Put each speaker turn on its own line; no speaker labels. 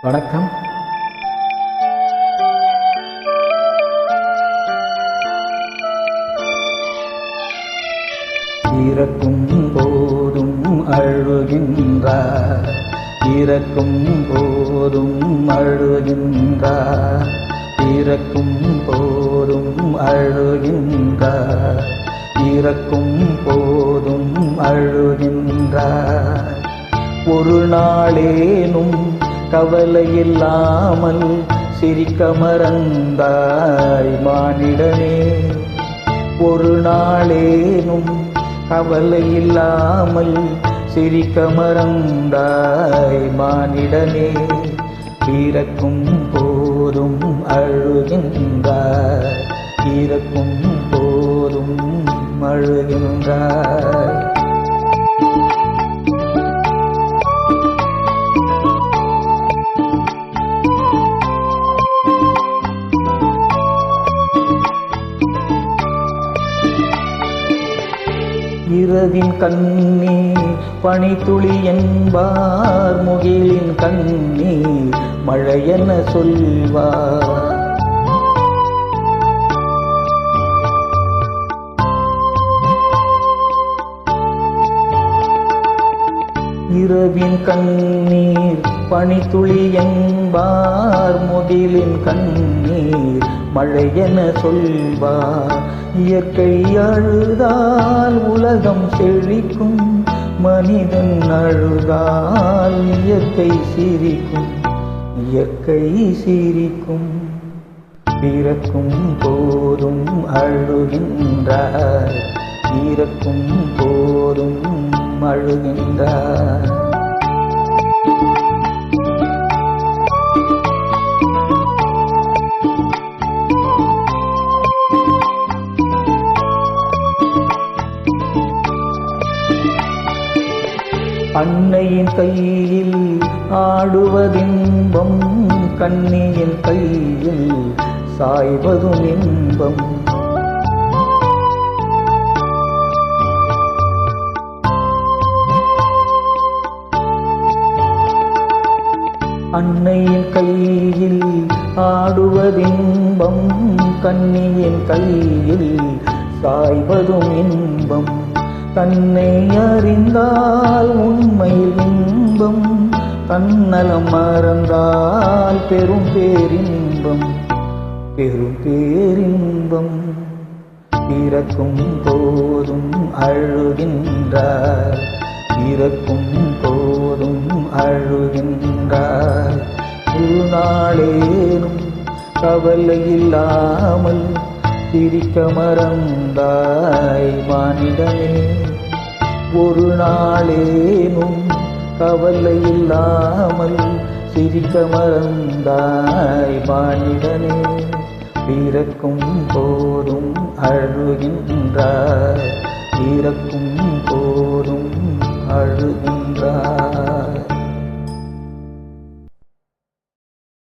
வணக்கம். இறக்கும் போதும் அழுகின்றார், இறக்கும் போதும் அழுகின்றார், இறக்கும் போதும் அழுகின்றார், இறக்கும் போதும் அழுகின்றார். ஒரு நாளேனும் கவலையில்லாமல் சிரிக்க மறந்தாய் மானிடனே. ஒரு நாளேனும் கவலையில்லாமல் சிரிக்க மறந்தாய் மானிடனே. இறக்கும் போதும் அழுகின்றாய், இறக்கும் போதும் அழுகின்றாய். இரவின் கண்ணீர் பனித்துளி என்பார், முகிலின் கண்ணீர் மழையென சொல்வார். இரவின் கண்ணீர் பனித்துளி என்பார், முகிலின் கண்ணீர் மழையென சொல்வார். இயற்கை அழுதால் உலகம் செழிக்கும், மனிதன் அழுதால் இயற்கை சிரிக்கும், இயற்கை சிரிக்கும். இறக்கும் போதும் அழுகின்றார், இறக்கும் போதும் அழுகின்றார். அன்னையின் கையில் ஆடுவதின்பம், கண்ணியின் கையில் சாய்வதும் இன்பம். அன்னையின் கையில் ஆடுவதின்பம், கண்ணியின் கையில் சாய்வதும் இன்பம். தன்னை அறிந்தால் உண்மையில் இன்பம், தன்னலம் மறந்தால் பெரும் பேரின்பம், பெரும் பேரின்பம். இறக்கும் போதும் அழுகின்றார், இறக்கும் போதும் அழுகின்றார். ஒரு நாளேனும் கவலையில்லாமல் சிரிக்க மறந்தாய் மானிடனே. ஒரு நாளேனும் கவலையில்லாமல் சிரிக்க மறந்தாய் மானிடனே. இறக்கும் போதும் அழுகின்றாய், இறக்கும்